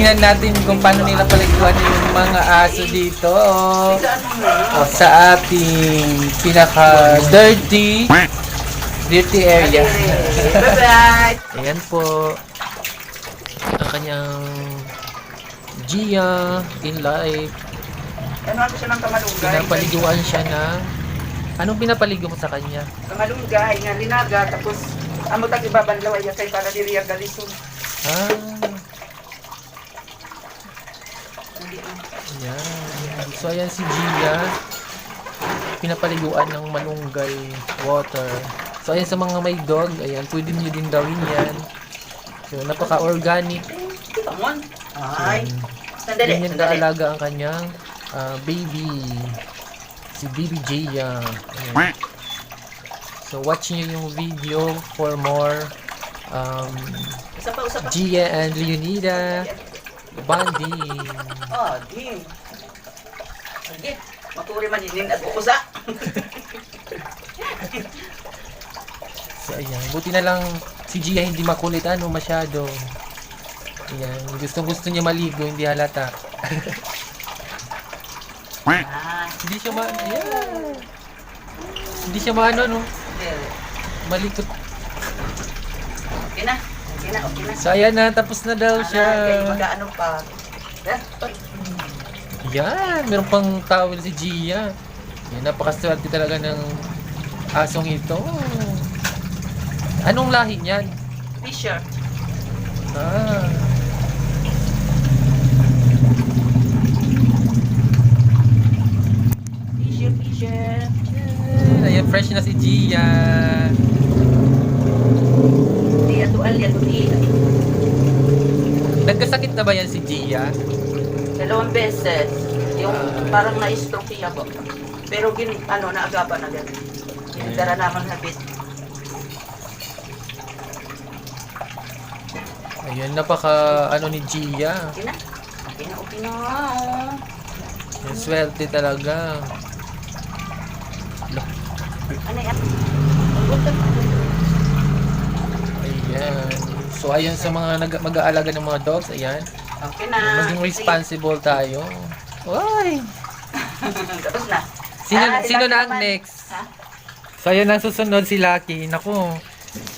tingnan natin kung paano nila paliguan yung mga aso dito. Sa ating pinaka-dirty area. Bye-bye! Ayan po. Ang kanyang Gia in life. Ano ako siya ng kamalunggay? Pinapaliguan siya na... Anong pinapaligo mo sa kanya? Kamalunggay nga linaga, tapos amo tag ibabanlaw ay kay para diri ang galison. Ayan. So ayan si Gia. Pinapaliguan ng malunggay water. So ayan sa mga may dog, ayan, pwede niyo din gawin yan. So napaka-organic. Tamon. Ay. Sandali. Ganyan kaalaga ang kanyang baby. Si Baby Gia. Ayan. So watch niyo yung video for more Isa pa. Gia and Leonida bonding. Oh, di. Sige. Maturi man inin at pukusa. So ayan, buti na lang si Gia hindi makulit masyado. Ayan, gusto niya maligo, hindi halata. Hindi siya hindi siya no? Malikot. Okay na. So ayan na, tapos na daw siya. Mag-ano pa. Yan, meron pang towel si Gia. Yan, napakaswerte talaga ng asong ito. Anong lahi niyan? Fisher. Fisher. Ayan, fresh na si Gia. Nagkasakit na ba yan si Gia? 2 beses. Yung parang na-stroke siya po. Pero naagapan na gan. Ginagdara naman habit. Ayan, ni Gia. Okay na. Yung swerte talaga. Ano yan? Ayan. So, ayan sa mga mag-aalaga ng mga dogs. Ayan. Okay na. Maging responsible tayo. Uy! Tapos na. Sino na ang next? Ha? So, ayan ang susunod si Lucky. Naku.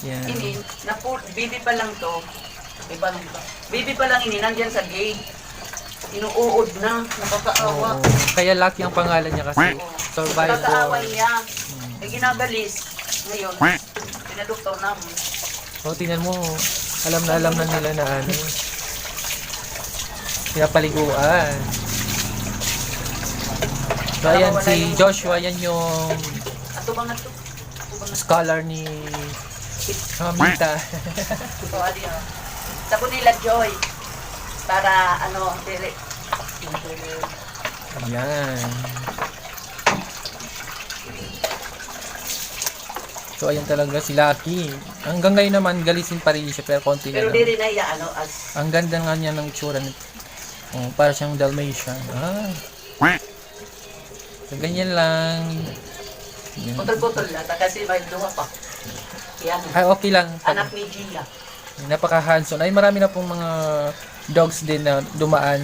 Yan. Ini, baby pa lang to. Baby pa lang ini, nandyan sa gate. Inuuod na, nakakaawa. Kaya Lucky ang pangalan niya kasi. Survivor. Nakakaawa niya. Ginagalis. Ngayon, pinadoktor namin. So, tingnan mo. Alam na nila na pinapaliguan. So, ayan si Joshua. Yan yung scholar ni Mita. So, Sabo nila Joy. Para dili. Ayan. So, ayan talaga si Lucky. Hanggang ngayon naman, galisin pa rin siya, pero konti na Pero lang. di rin na as... Ang ganda nga niya ng itsura nito. Para siyang Dalmatian. So, ganyan lang. Putol-putol na, kasi may duha pa. Yan. Ay, okay lang. Anak ni Gia. Napaka-handsome. Ay, marami na pong mga dogs din na dumaan.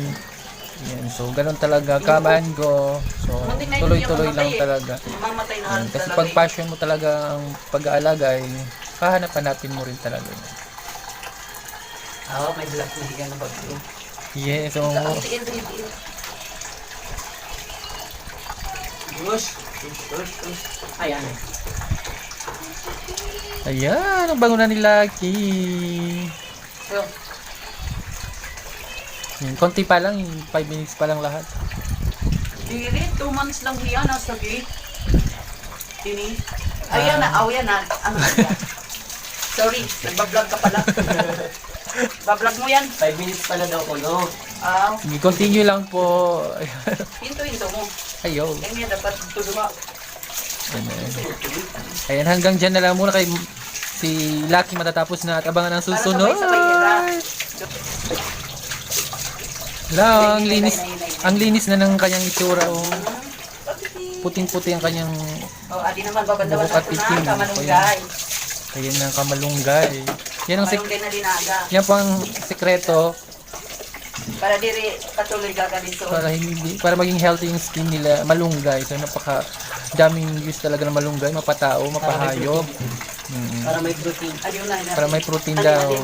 Yan. So, ganun talaga. Come and go. So, tuloy-tuloy lang talaga. Mamatay na Yan. Kasi pag passion mo talaga ang pag-aalaga, ay hahanap-hanapin mo rin talaga. May black na higa na bagyo. Yes. So, Ayan. ayan. Ang bangunan ni Lucky. So, Konti pa lang. 5 minutes pa lang lahat. dili, 2 months lang hiya nasa gate. Dini. Ayan na, yan na. Ano yan? Sorry, nagbablog ka pala. Bablog mo yan. 5 minutes pala daw ko, no? Continue lang po. Hinto mo. Ayaw. Kaya dapat tuduwa. Ayan, hanggang dyan na lang muna kay si Lucky matatapos na at abangan ang susunod. Lang, ang linis na ng kanyang itsura. Puting-puti ang kanyang adi naman babandawan buhok at natin itim. na kamalunggay. Ayan ang kamalunggay. Yan ang Kamalunggay na linaga. yan po ang sekreto Para diri patuloy gaganito. Para maging healthy yung skin nila, malunggay. So napaka daming use talaga ng malunggay, mapatao, mapahayop. Para may protein. Ayun na. Para may protein daw.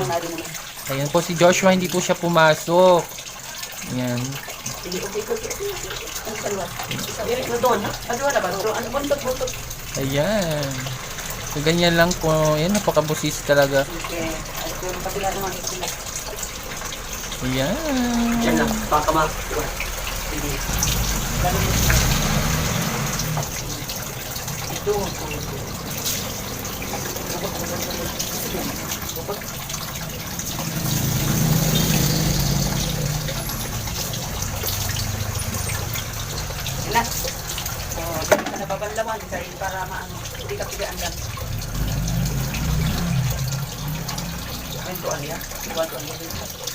Ayan po si Joshua, hindi po siya pumasok. Ayan. Diri ko doon. Ano na ba? Ano buntot? Ayan. So ganyan lang po. Ayan, napakabusis talaga. Okay. Ay ko kapila naman ito. Ayan. Yan lang. Baka ma. Ito. Na. Oh, hindi ka nababanlawan dahil para maano, hindi ka pigaan lang. Kwento alya. Kwento alya.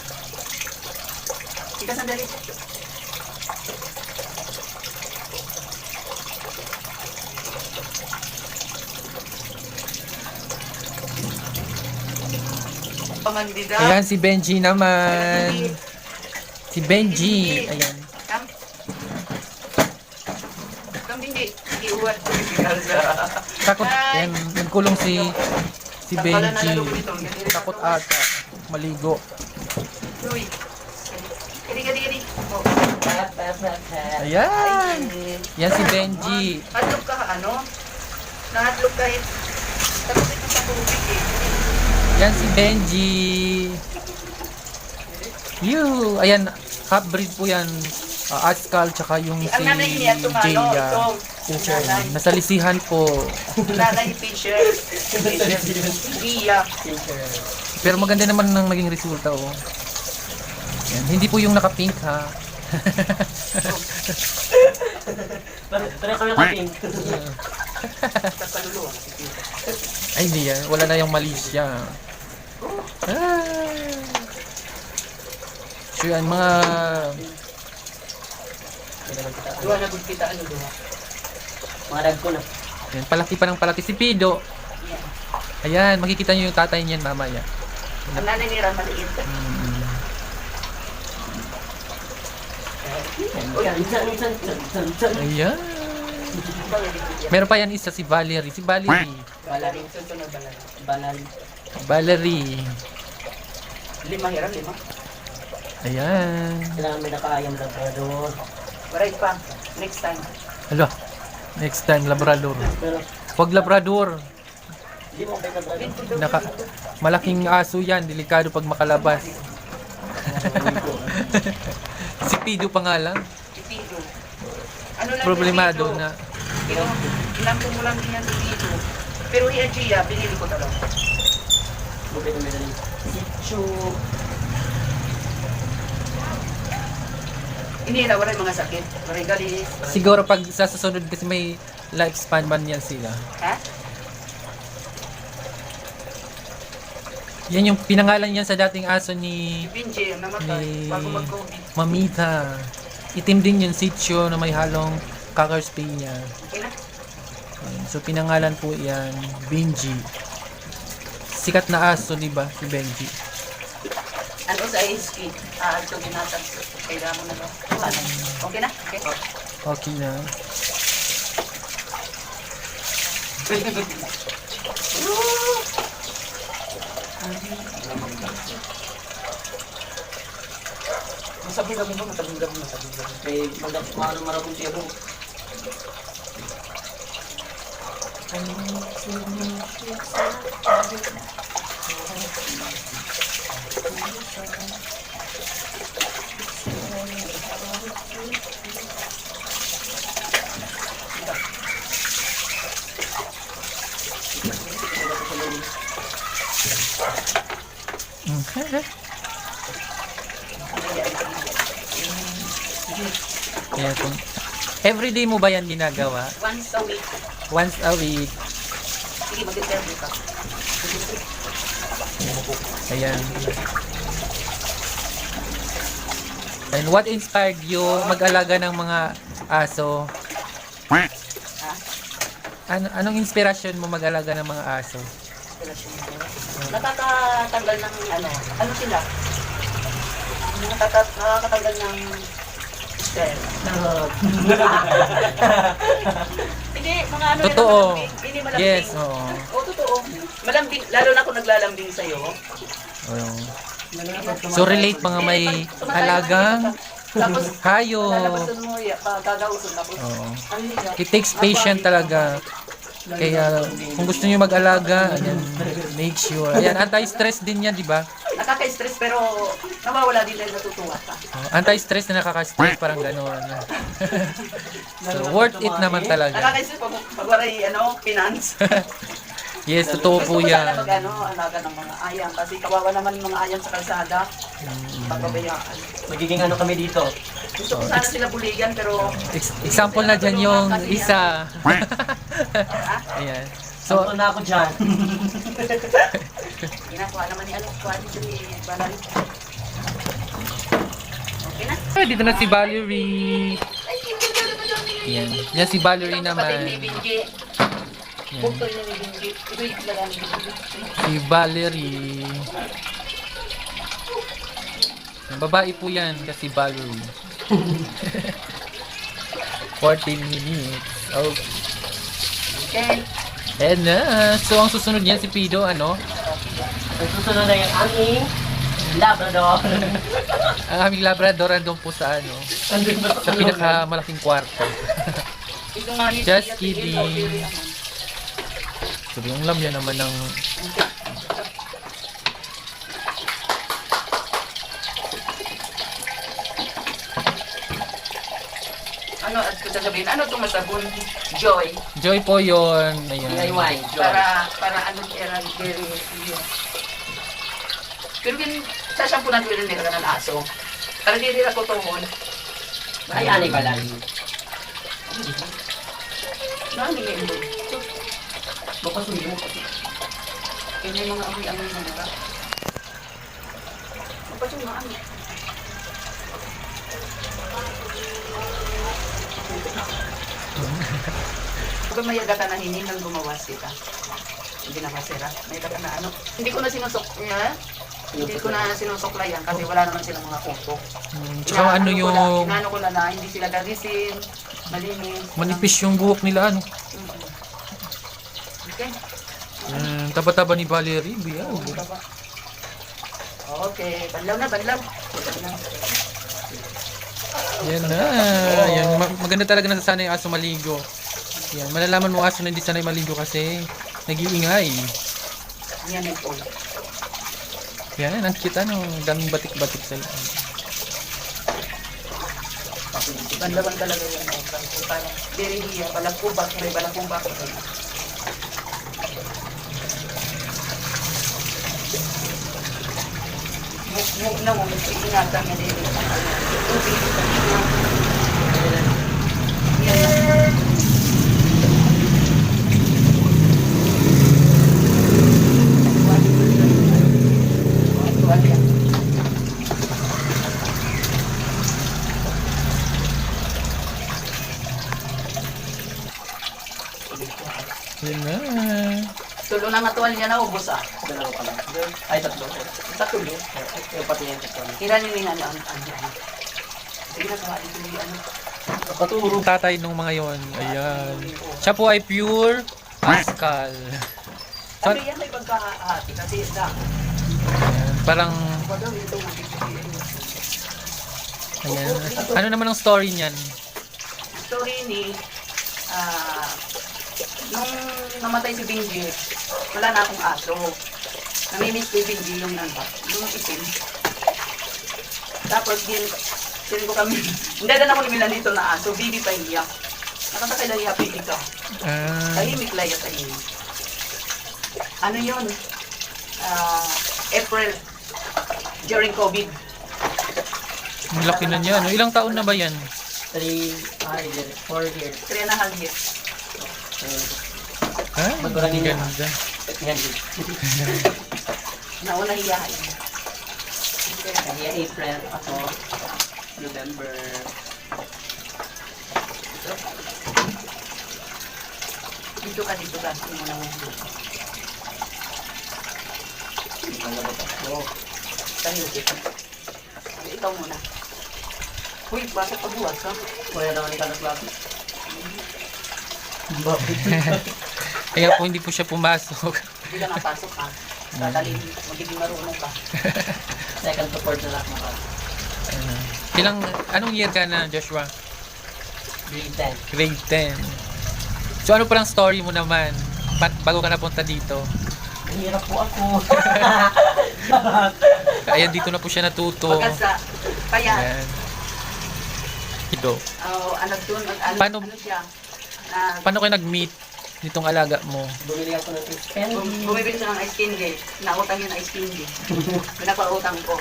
Ika sandali. Pangandida. Ayan si Benji naman. Si Benji. Ayan. Hindi. Iuwat. Takot. Ayan, nagkulong si Benji. Takot ata. Maligo. Uy. Kiri. Oh. Ayan. Yan si Benji. Hatlog ka ano? Nahatlog kahit takot ito sa tubig eh. Yan si Benji. Ayan, half breed po yan. Askal tsaka yung si Ang nanay niya tumano. Jaya. Ito. Nanay. Nasa lisihan po. Nanay Fisher. Iya. Pero maganda naman ang naging resulta oh. Yan. Hindi po yung naka-pink ha. Pero kami kaping. Sa kaluluwa. Ay hindi yan. Wala na yung mali siya. So yan mga Duwa na kita ano duwa. Mga dag ko na. yan, palaki pa ng palaki si Pido. Ayan, makikita niyo yung tatay niyan mamaya. Ang nanay nila maliit. Minsan. Ayan. Meron pa yan isa si Valerie. Si Valerie. Balaring susunod balaring. Banal. Valerie. 5 hiram. Ayan. Kailangan may nakaayam lang para doon. Right pa. Next time. Hala. Next time, Labrador. Pero, Huwag Labrador. hindi mo kayo nag Malaking aso yan. Delikado pag makalabas. Si Pido pa nga lang. Pipido. Ano lang Problemado yung na. Pipido? Inampun mo lang din yan si Pipido. Pero si Gia, binili ko talaga. Bukit na may dali. Sitio. Hindi na, wala yung mga sakit. Wala yung galis. Siguro pag sa susunod kasi may lifespan man yan sila. Ha? Yan yung pinangalan yan sa dating aso ni Binji, ang namatay. Ni- Bago mag-COVID. Mamita. Itim din yung sitio na may halong cocker spaniel niya. Okay na? Ayan. So pinangalan po yan Benji. Sikat na aso, di ba? Si Benji. Ano sa ASP? Ito ginatag. Kailangan mo na ba? Okay na? Okay. Okay na. Masabing gabi ba? Masabing gabi. May marabong siya mo. Ayan po. Everyday mo ba yan ginagawa? Once a week. Once a week. Sige, mag-interview ka. Ayan. And what inspired you mag-alaga ng mga aso? Ha? Anong inspirasyon mo mag-alaga ng mga aso? Nakakatanggal ng ano sila? Nakakatanggal ng stress. Hindi, mga ano Totoo. yan, malambing. Hindi malambing. Yes, oo. Oo, totoo. Malambing, lalo na kung naglalambing sa'yo. Oo. So relate mga may alagang Tapos, hayop. lalabasan mo, gagauson. Tapos, Oo. ano niya? It takes patience talaga. Kaya kung gusto niyo mag-alaga, ayan, make sure. Ayan, anti-stress din yan, di ba? Nakaka-stress pero nawawala din dahil natutuwa ka. Anti-stress na nakaka-stress, parang gano'n. So, worth it naman talaga. Nakaka-stress pag waray, finance. Yes, totoo po Gusto ko yan. sana alaga ng mga ayam kasi kawawa naman yung mga ayam sa kalsada. Pagbabayaan. Magiging ano kami dito. Gusto ko sana sila buligan pero Example na dyan yung isa. Ayan. So, So, na ako dyan. ginagawa naman ni kuha ni Valerie. Okay na? dito na si Valerie. Ayan. Yan si Valerie Kapatid ni naman. Benji. Bukto niya ni Benji. Ito yung talaga ni Benji. Si Valerie. Yung babae po yan kasi Valerie. 14 minutes. Oh. Okay. And so ang susunod niyan si Pido, ano? Ang susunod na yung aming Labrador. Ang aming Labrador andun po sa ano, Andun ba sa pinakamalaking kwarto. Ito nga ni Just Tia, kidding. Tia, So yung lamya naman ng Ano at ko sasabihin? Ano itong masabon? Joy. Joy po yun. Ayan. DIY. Para ano era very pero din sa shampoo na tuwing nila ng aso. Para di nila ko tuhon. Ay, ani ba lang? Nani nga ito? Mapasuyo mo kasi. Kaya may mga amoy-amoy na nila. Mapasyon nga ano. Kapag may yaga ka na hinin nang gumawas kita. Hindi na masira. May yaga ka na ano. Hindi ko na sinusok niya. Hindi ko na sinusuklayan kasi wala naman silang mga kuko. Tsaka ano yung Inaano ko na hindi sila garisin, malinis. manipis yung buhok nila, ano? Okay. Taba-taba ni Valerie. Biyaw. Okay, banlaw na, banlaw. Yan na. Yan. Maganda talaga nasasanay yung aso maligo. Yan. Malalaman mo aso na hindi sanay maligo kasi nag-iingay. Yan yung pool. Yan. Ang cute, ano. Daming batik-batik sa loob. Banlawan talaga yan. Parang very hiya, balakubak, may balakubak. Huwag na mo, ingatan na din. Tubig, yan. Tuwalya. Yan na. Tulo na nga tuwalya na ubos ah. Dalawa pa lang. Ay, tatlo. Sa tulo. Yung pati yung tatlo. Kiranin mo yung ano. Sige na, kumain ko yung ano. Paturo. Tatay nung mga yon. Ayan. Siya po ay pure Pascal. Ano yan may pagkakahati kasi isda. Ayan. Parang, Pagdaw ito mga ayan. Ano naman ang story niyan? story ni nung namatay si Benji, wala na akong aso. Namimiss ko yung Benji yung yung itim. Tapos din ko kami, hindi na ako nila dito na aso, bibi pa iyak. Nakasakay lang happy ka. Tahimik lang yung tahimik. Ano yun? April, during COVID. Ang laki na niya. No? Ilang taon na ba yan? 4 years. 3.5 years. Ah, Magkurangin niya. ganda. Yan. Nauna hiyahay. Kaya April ako. November. Dito ka. Hindi mo na dito. Tahimik. Ikaw muna. Uy, bakit pabuwas ha? Wala naman ni Carlos Lapi. Kaya po hindi po siya pumasok. Hindi ka napasok ha. Dadalhin, magiging marunong ka. Second to fourth na lang mga. Anong year ka na, Joshua? Grade 10. Grade 10. So ano parang story mo naman? Bago ka napunta dito? Mahirap po ako. Ayan, dito na po siya natuto. Pagkat sa payat, Ayan. Ito. ano dun, Paano- ano siya? Paano kayo nag-meet nitong alaga mo? Bumili ako ng ice candy. Bumibili siya ng ice candy. Nautang yun ng ice candy. Pinapautang ko.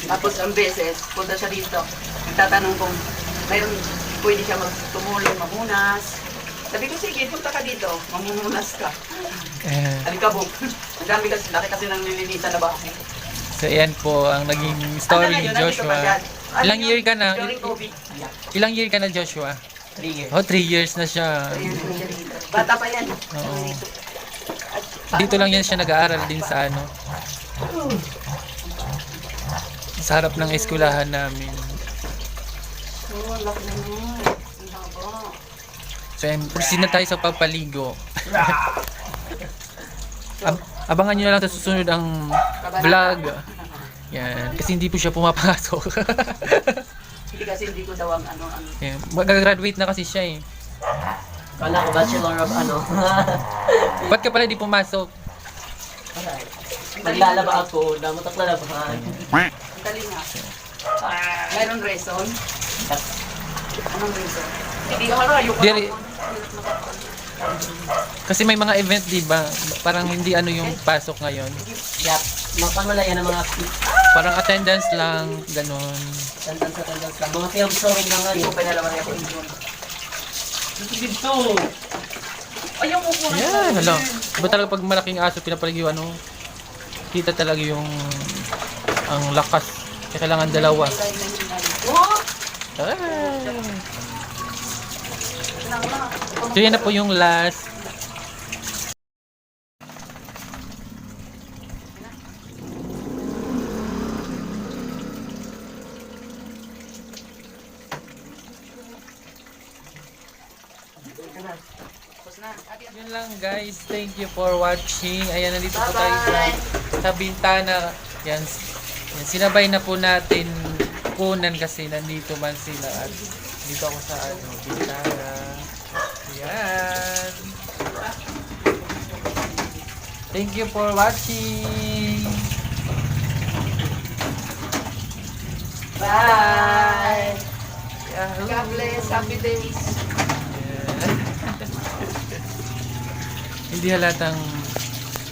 Tapos ang beses, punta siya dito. Nagtatanong kung mayroon pwede siya magtumulong, mamunas. Sabi ko, sige, punta ka dito. Mamumunas ka. Ayan. Alikabok. Ang dami kasi, laki kasi ng nilinisan na bahay. So ayan po ang naging story ni Joshua. Ilang year ka na? During COVID. Ilang year ka na, Joshua? 3 years. Oh, 3 years na siya. Ayun, siya dito. Bata pa yan. Oo. At Dito lang yan siya nag-aaral din sa ano. Sa harap ng eskwelahan namin. Oh, laki na nun. Ang haba. So ayan, proceed na tayo sa pagpaligo. Abangan nyo na lang sa susunod ang vlog. Yan, kasi hindi po siya pumapasok. Hindi kasi hindi ko daw ang ano. Yan, mag-graduate na kasi siya eh. Kala ko bachelor of ano. Ba't ka pala di pumasok? Maglalaba ako, damutak na labahan. Ang galing nga. Mayroon reason? Anong reason? Hindi ka marayo ka. Diri- Kasi may mga event, di ba? Parang hindi ano yung pasok ngayon. Yap. Mapamalaya ng mga Parang attendance lang, ganun. tandang-tandang lang. Mga film showing lang Hindi ko ngayon. pinalaman ako yun. Dito. Ayaw mo po. Yan, hala. Diba talaga pag malaking aso pinapaligiwan, ano? Kita talaga yung ang lakas. Kaya kailangan dalawa. Oh! Ay. So yan na po yung last. Yun lang guys, thank you for watching. Ayan, nandito po tayo sa bintana. Yan, sinabay na po natin kunan kasi nandito man sila at dito ako sa ano, bintana. Ayan. Thank you for watching. Bye! Yahoo! God bless. Happy days. Hindi halatang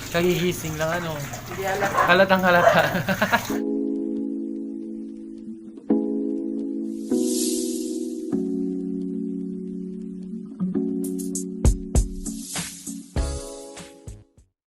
kagigising lang ano. Hindi alam. Halatang halata.